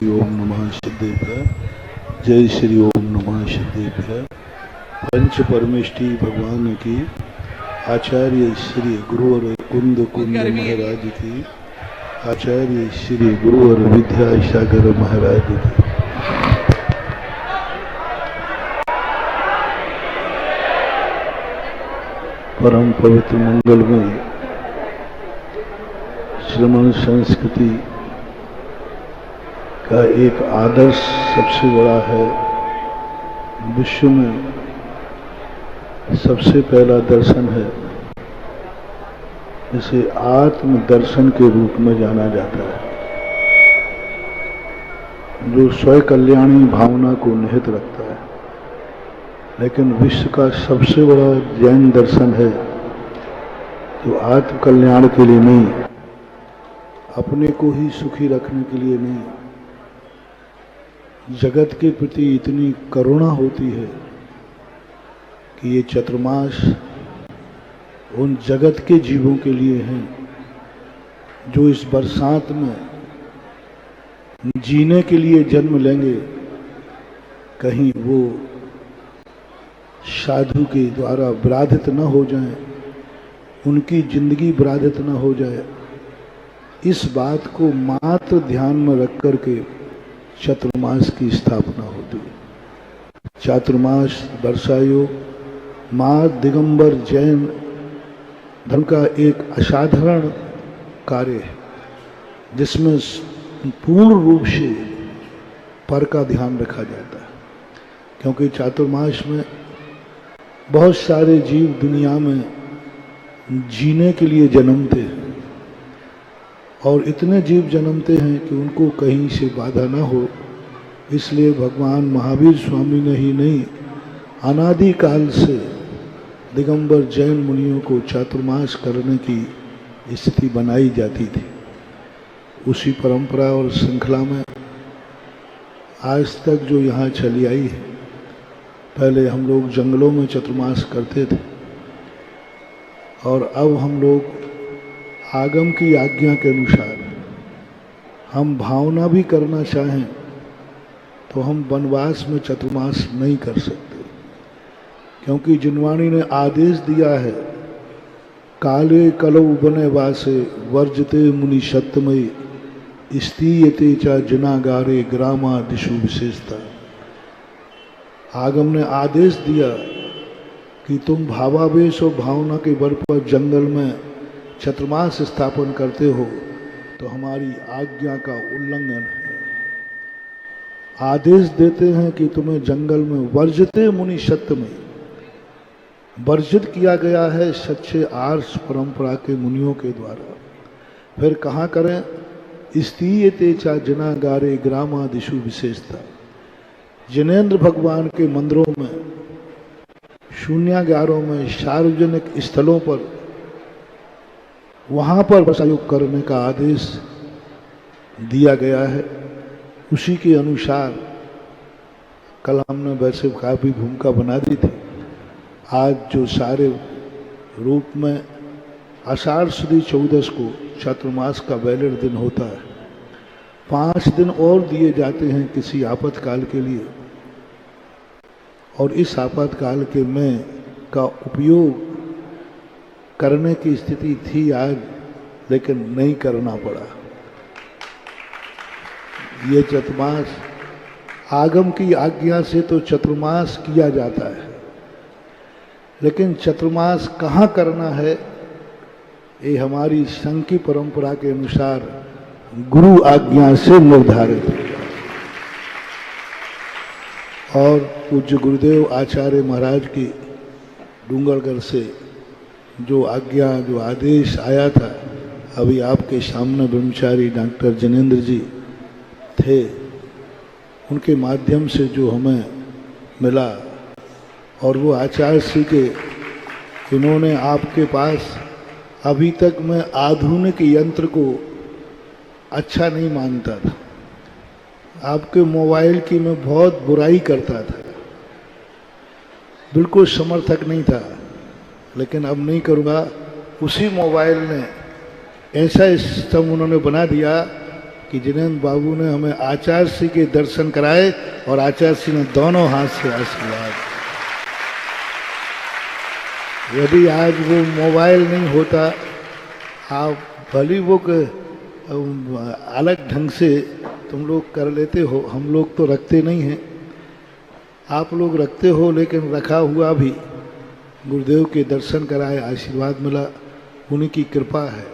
ओम नमः सिद्धेभ्यः। जय श्री ओम नमः सिद्धेभ्यः। पंच परमेष्टि भगवान की, आचार्य श्री गुरुवर कुंद कुंद महाराज की, आचार्य श्री गुरुवर विद्यासागर महाराज की। परम पवित्र मंगलमय श्रमण संस्कृति का एक आदर्श सबसे बड़ा है। विश्व में सबसे पहला दर्शन है, इसे आत्म दर्शन के रूप में जाना जाता है, जो स्वयं कल्याणी भावना को निहित रखता है। लेकिन विश्व का सबसे बड़ा जैन दर्शन है, जो आत्म कल्याण के लिए नहीं, अपने को ही सुखी रखने के लिए नहीं, जगत के प्रति इतनी करुणा होती है कि ये चतुर्मास उन जगत के जीवों के लिए हैं जो इस बरसात में जीने के लिए जन्म लेंगे। कहीं वो साधु के द्वारा बाधित न हो जाएं, उनकी जिंदगी बाधित न हो जाए, इस बात को मात्र ध्यान में रख करके चातुर्मास की स्थापना होती है। चातुर्मास वर्षायोग माँ दिगंबर जैन धर्म का एक असाधारण कार्य है, जिसमें पूर्ण रूप से पर का ध्यान रखा जाता है। क्योंकि चातुर्मास में बहुत सारे जीव दुनिया में जीने के लिए जन्मते हैं, और इतने जीव जन्मते हैं कि उनको कहीं से बाधा ना हो, इसलिए भगवान महावीर स्वामी ने ही नहीं, अनादि काल से दिगंबर जैन मुनियों को चातुर्मास करने की स्थिति बनाई जाती थी। उसी परंपरा और श्रृंखला में आज तक जो यहाँ चली आई है, पहले हम लोग जंगलों में चातुर्मास करते थे, और अब हम लोग आगम की आज्ञा के अनुसार हम भावना भी करना चाहें तो हम वनवास में चातुर्मास नहीं कर सकते, क्योंकि जिनवाणी ने आदेश दिया है, काले कलौ बने वासे वर्जते मुनि सत्यमय स्तीयते चा जनागारे ग्रामा दिशु विशेषता। आगम ने आदेश दिया कि तुम भावावेश और भावना के बल पर जंगल में चातुर्मास स्थापन करते हो तो हमारी आज्ञा का उल्लंघन है। आदेश देते हैं कि तुम्हें जंगल में वर्जते मुनि सत्य में वर्जित किया गया है सच्चे आर्ष परंपरा के मुनियों के द्वारा। फिर कहाँ करें? स्तीयते चा जनागारे ग्रामादिशु विशेषता। जिनेन्द्र भगवान के मंदिरों में, शून्यागारों में, सार्वजनिक स्थलों पर, वहाँ पर वर्षायोग करने का आदेश दिया गया है। उसी के अनुसार कल हमने वैसे काफ़ी भूमिका बना दी थी। आज जो सारे रूप में आषाढ़ सुदी 14 को चातुर्मास का वैलिड दिन होता है, 5 दिन और दिए जाते हैं किसी आपातकाल के लिए, और इस आपातकाल के में का उपयोग करने की स्थिति थी आज, लेकिन नहीं करना पड़ा। ये चातुर्मास आगम की आज्ञा से तो चातुर्मास किया जाता है, लेकिन चातुर्मास कहाँ करना है, ये हमारी संघ की परंपरा के अनुसार गुरु आज्ञा से निर्धारित है। और पूज्य गुरुदेव आचार्य महाराज की डूंगरगढ़ से जो आज्ञा, जो आदेश आया था, अभी आपके सामने ब्रह्मचारी डॉक्टर जिनेन्द्र जी थे, उनके माध्यम से जो हमें मिला, और वो आचार्य श्री के, इन्होंने आपके पास, अभी तक मैं आधुनिक यंत्र को अच्छा नहीं मानता था, आपके मोबाइल की मैं बहुत बुराई करता था, बिल्कुल समर्थक नहीं था, लेकिन अब नहीं करूँगा। उसी मोबाइल ने ऐसा सिस्टम उन्होंने बना दिया कि जिनेंद्र बाबू ने हमें आचार्य श्री के दर्शन कराए और आचार्य श्री ने दोनों हाथ से आशीर्वाद। यदि आज वो मोबाइल नहीं होता, आप भली वो अलग ढंग से तुम लोग कर लेते हो, हम लोग तो रखते नहीं हैं, आप लोग रखते हो, लेकिन रखा हुआ भी गुरुदेव के दर्शन कराए, आशीर्वाद मिला, उनकी कृपा है।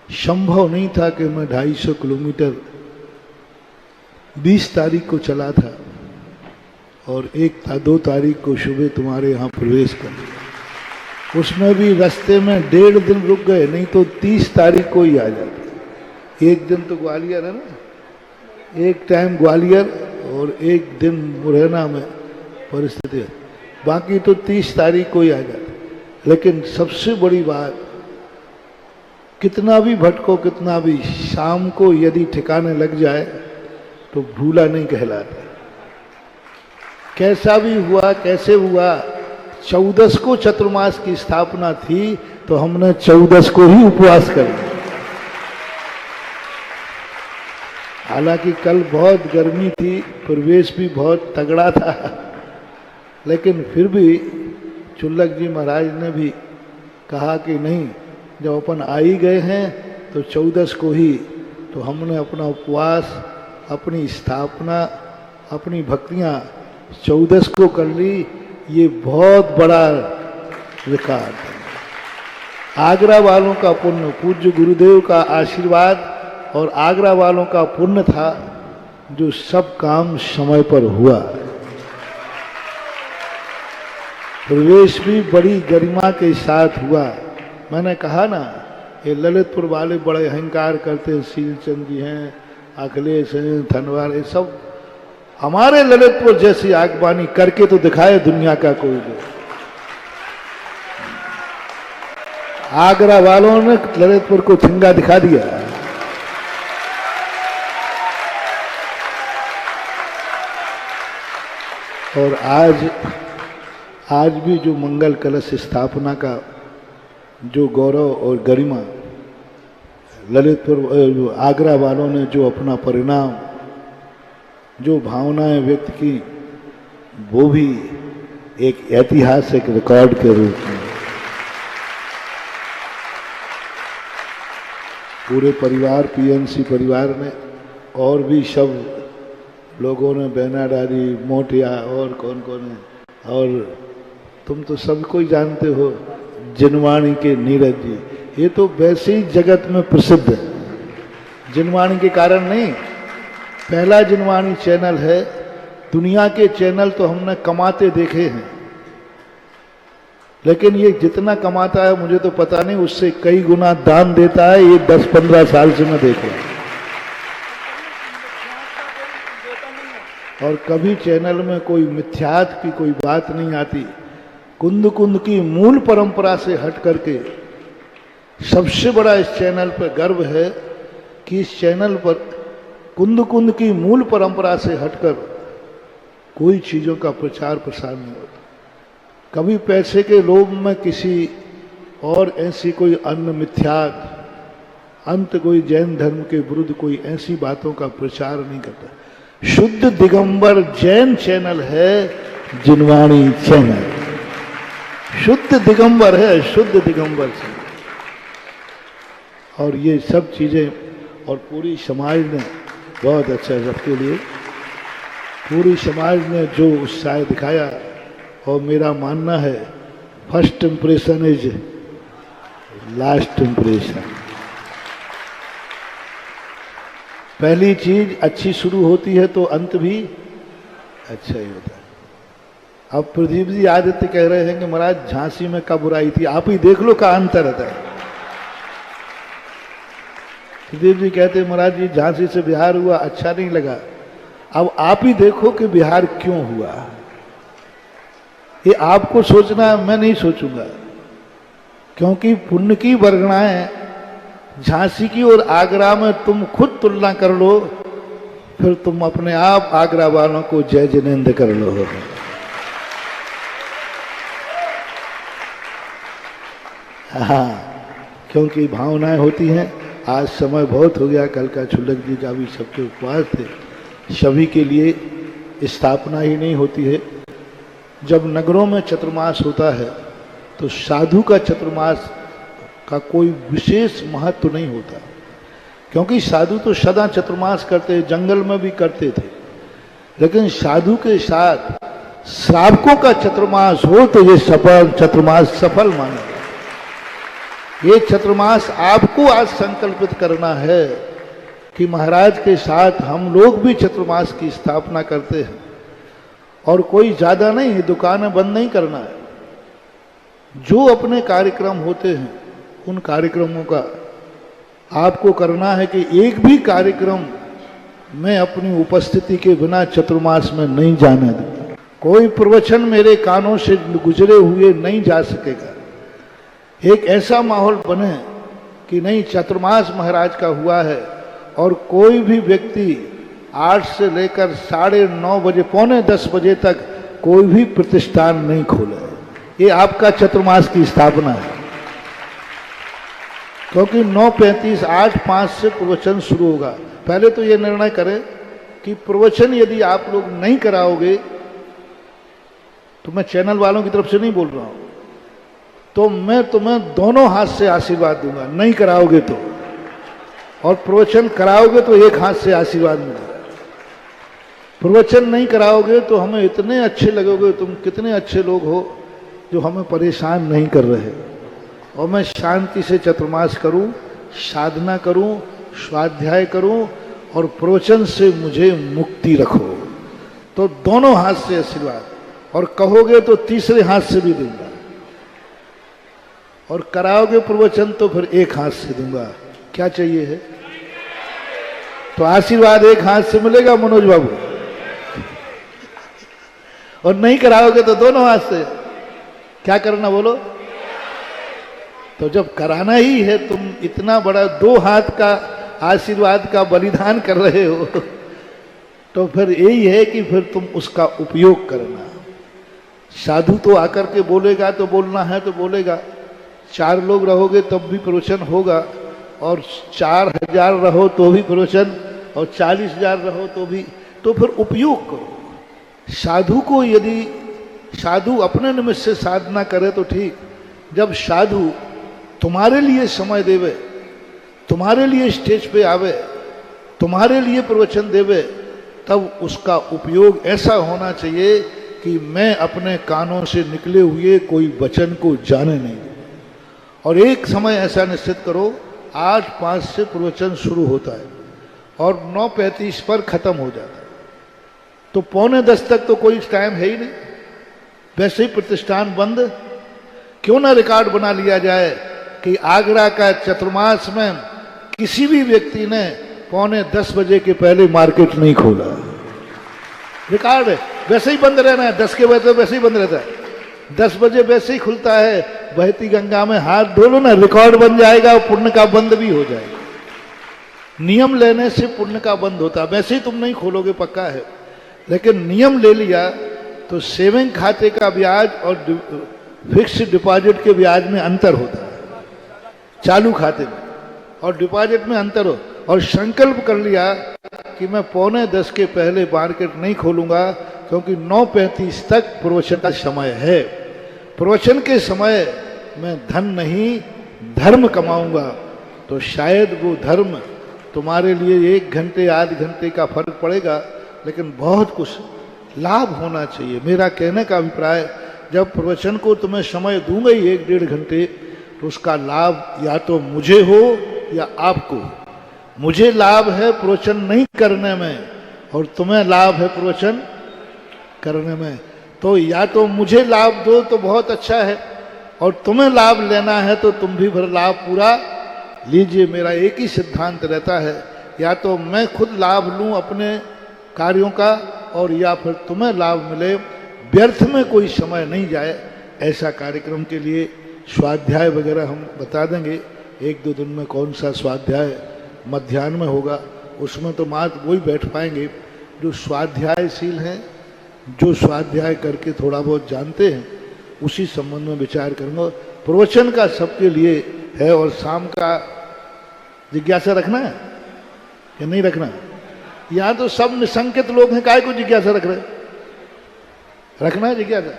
संभव नहीं था कि मैं 250 किलोमीटर 20 तारीख को चला था और 2 तारीख को सुबह तुम्हारे यहाँ प्रवेश कर लिया। उसमें भी रास्ते में 1.5 दिन रुक गए, नहीं तो 30 तारीख को ही आ जाते। एक दिन तो ग्वालियर है ना, एक टाइम ग्वालियर और एक दिन मुरैना में परिस्थिति है, बाकी तो 30 तारीख को ही आ जाते। लेकिन सबसे बड़ी बात, कितना भी भटको, कितना भी, शाम को यदि ठिकाने लग जाए तो भूला नहीं कहलाता। कैसा भी हुआ, कैसे हुआ, 14 को चतुर्मास की स्थापना थी तो हमने 14 को ही उपवास कर लिया। हालांकि कल बहुत गर्मी थी, प्रवेश भी बहुत तगड़ा था, लेकिन फिर भी चुल्लक जी महाराज ने भी कहा कि नहीं, जब अपन आ ही गए हैं तो 14 को ही, तो हमने अपना उपवास, अपनी स्थापना, अपनी भक्तियां 14 को कर ली। ये बहुत बड़ा रिकॉर्ड है। आगरा वालों का पुण्य, पूज्य गुरुदेव का आशीर्वाद और आगरा वालों का पुण्य था जो सब काम समय पर हुआ। प्रवेश भी बड़ी गरिमा के साथ हुआ। मैंने कहा ना, ये ललितपुर वाले बड़े अहंकार करते हैं, शीलचंद जी हैं, अखिलेश हैं, धनवार, ये सब हमारे ललितपुर जैसी आगबानी करके तो दिखाए दुनिया का कोई लोग। आगरा वालों ने ललितपुर को ठिंगा दिखा दिया। और आज भी जो मंगल कलश स्थापना का जो गौरव और गरिमा, ललितपुर आगरा वालों ने जो अपना परिणाम, जो भावनाएं व्यक्त की, वो भी एक ऐतिहासिक रिकॉर्ड के रूप में पूरे परिवार, पीएनसी परिवार ने और भी सब लोगों ने बैनर डाली, मोटिया और कौन कौन है, और तुम तो सबको ही जानते हो, जिनवाणी के नीरज जी, ये तो वैसे ही जगत में प्रसिद्ध है। जिनवाणी के कारण नहीं, पहला जिनवाणी चैनल है। दुनिया के चैनल तो हमने कमाते देखे हैं, लेकिन ये जितना कमाता है मुझे तो पता नहीं, उससे कई गुना दान देता है। ये 10-15 साल से मैं देख रहा हूं, और कभी चैनल में कोई मिथ्यात की कोई बात नहीं आती। कुंद कुंद की मूल परंपरा से हट करके सबसे बड़ा इस चैनल पर गर्व है कि इस चैनल पर कुंद कुंद की मूल परंपरा से हटकर कोई चीजों का प्रचार प्रसार नहीं होता। कभी पैसे के लोभ में किसी और ऐसी कोई अन्य मिथ्यात, अंत कोई जैन धर्म के विरुद्ध कोई ऐसी बातों का प्रचार नहीं करता। शुद्ध दिगंबर जैन चैनल है जिनवाणी चैनल, शुद्ध दिगंबर है, शुद्ध दिगंबर चैनल। और ये सब चीजें, और पूरी समाज ने बहुत अच्छा, सबके लिए पूरी समाज ने जो उत्साह दिखाया। और मेरा मानना है first impression is last impression. पहली चीज अच्छी शुरू होती है तो अंत भी अच्छा ही होता है। अब प्रदीप जी आदित्य कह रहे हैं कि महाराज झांसी में कब बुराई थी, आप ही देख लो का अंतर रहता है। प्रदीप जी कहते महाराज जी झांसी से बिहार हुआ, अच्छा नहीं लगा। अब आप ही देखो कि बिहार क्यों हुआ, ये आपको सोचना है, मैं नहीं सोचूंगा। क्योंकि पुण्य की वर्गणाएं झांसी की और आगरा में तुम खुद तुलना कर लो, फिर तुम अपने आप आगरा वालों को जय जिनेंद्र कर लो। हाँ, क्योंकि भावनाएं होती हैं। आज समय बहुत हो गया, कल का छुल्लक जी का भी सबके उपवास थे, सभी के लिए स्थापना ही नहीं होती है। जब नगरों में चतुर्मास होता है तो साधु का चतुर्मास का कोई विशेष महत्व नहीं होता, क्योंकि साधु तो सदा चतुर्मास करते, जंगल में भी करते थे। लेकिन साधु के साथ श्रावकों का चतुर्मास हो तो ये सफल चतुर्मास सफल माना। ये चतुर्मास आपको आज संकल्पित करना है कि महाराज के साथ हम लोग भी चतुर्मास की स्थापना करते हैं, और कोई ज्यादा नहीं है, दुकानें बंद नहीं करना है। जो अपने कार्यक्रम होते हैं उन कार्यक्रमों का आपको करना है कि एक भी कार्यक्रम मैं अपनी उपस्थिति के बिना चतुर्मास में नहीं जाने दूं। कोई प्रवचन मेरे कानों से गुजरे हुए नहीं जा सकेगा। एक ऐसा माहौल बने कि नहीं, चतुर्मास महाराज का हुआ है और कोई भी व्यक्ति 8 से लेकर 9:30 बजे, 9:45 बजे तक कोई भी प्रतिष्ठान नहीं खोले। ये आपका चतुर्मास की स्थापना है, क्योंकि 9:35 8:05 से प्रवचन शुरू होगा। पहले तो ये निर्णय करें कि प्रवचन यदि आप लोग नहीं कराओगे, तो मैं चैनल वालों की तरफ से नहीं बोल रहा हूं, तो मैं तुम्हें दोनों हाथ से आशीर्वाद दूंगा। नहीं कराओगे तो, और प्रवचन कराओगे तो एक हाथ से आशीर्वाद मिलेगा। प्रवचन नहीं कराओगे तो हमें इतने अच्छे लगोगे, तुम कितने अच्छे लोग हो जो हमें परेशान नहीं कर रहे, और मैं शांति से चतुर्मास करूं, साधना करूं, स्वाध्याय करूं, और प्रवचन से मुझे मुक्ति रखो। तो दोनों हाथ से आशीर्वाद, और कहोगे तो तीसरे हाथ से भी दूंगा, और कराओगे प्रवचन तो फिर एक हाथ से दूंगा। क्या चाहिए है? तो आशीर्वाद एक हाथ से मिलेगा मनोज बाबू, और नहीं कराओगे तो दोनों हाथ से। क्या करना बोलो? तो जब कराना ही है, तुम इतना बड़ा 2 हाथ का आशीर्वाद का बलिदान कर रहे हो, तो फिर यही है कि फिर तुम उसका उपयोग करना। साधु तो आकर के बोलेगा तो बोलना है तो बोलेगा, 4 लोग रहोगे तब भी प्रवचन होगा, और 4000 रहो तो भी प्रवचन, और 40,000 रहो तो भी। तो फिर उपयोग करो। साधु को यदि साधु अपने निमित्त से साधना करे तो ठीक, जब साधु तुम्हारे लिए समय देवे, तुम्हारे लिए स्टेज पे आवे, तुम्हारे लिए प्रवचन देवे, तब उसका उपयोग ऐसा होना चाहिए कि मैं अपने कानों से निकले हुए कोई वचन को जाने नहीं दूं। और एक समय ऐसा निश्चित करो, 8:05 से प्रवचन शुरू होता है और 9:35 पर खत्म हो जाता है, तो 9:45 तक तो कोई टाइम है ही नहीं। वैसे ही प्रतिष्ठान बंद। क्यों ना रिकॉर्ड बना लिया जाए कि आगरा का चतुर्मास में किसी भी व्यक्ति ने 9:45 बजे के पहले मार्केट नहीं खोला। रिकॉर्ड है, वैसे ही बंद रहना है। 10 के बजे वैसे ही बंद रहता है, 10 बजे वैसे ही खुलता है। बहती गंगा में हाथ धो लो ना, रिकॉर्ड बन जाएगा, पुण्य का बंद भी हो जाएगा। नियम लेने से पुण्य का बंद होता, वैसे ही तुम नहीं खोलोगे पक्का है, लेकिन नियम ले लिया तो सेविंग खाते का ब्याज और फिक्स्ड डिपॉजिट के ब्याज में अंतर होता है। चालू खाते में और डिपॉजिट में अंतर हो, और संकल्प कर लिया कि मैं 9:45 के पहले मार्केट नहीं खोलूंगा, क्योंकि 9:35 तक प्रवचन का समय है। प्रवचन के समय मैं धन नहीं धर्म कमाऊंगा, तो शायद वो धर्म तुम्हारे लिए 1 घंटे आध घंटे का फर्क पड़ेगा, लेकिन बहुत कुछ लाभ होना चाहिए। मेरा कहने का अभिप्राय, जब प्रवचन को तुम्हें समय दूंगा ही 1-1.5 घंटे, तो उसका लाभ या तो मुझे हो या आपको। मुझे लाभ है प्रवचन नहीं करने में, और तुम्हें लाभ है प्रवचन करने में। तो या तो मुझे लाभ दो तो बहुत अच्छा है, और तुम्हें लाभ लेना है तो तुम भी फिर लाभ पूरा लीजिए। मेरा एक ही सिद्धांत रहता है, या तो मैं खुद लाभ लूं अपने कार्यों का, और या फिर तुम्हें लाभ मिले, व्यर्थ में कोई समय नहीं जाए। ऐसा कार्यक्रम के लिए स्वाध्याय वगैरह हम बता देंगे, 1-2 दिन में कौन सा स्वाध्याय मध्याह्न में होगा। उसमें तो मात्र वही बैठ पाएंगे जो स्वाध्यायशील हैं, जो स्वाध्याय करके थोड़ा बहुत जानते हैं, उसी संबंध में विचार करूँगा। प्रवचन का सबके लिए है, और शाम का जिज्ञासा रखना है कि नहीं रखना? यहाँ तो सब निसंकित लोग हैं, काय को जिज्ञासा रख रहे? रखना है जिज्ञासा?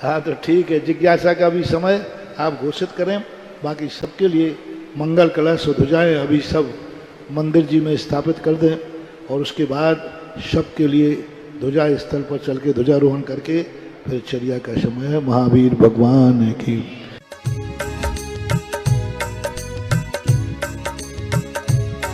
हाँ तो ठीक है, जिज्ञासा का भी समय आप घोषित करें। बाकी सबके लिए मंगल कलश ध्वजाएं अभी सब मंदिर जी में स्थापित कर दें और उसके बाद सबके लिए ध्वजा स्थल पर चल के ध्वजारोहण करके फिर चर्या का समय है। महावीर भगवान की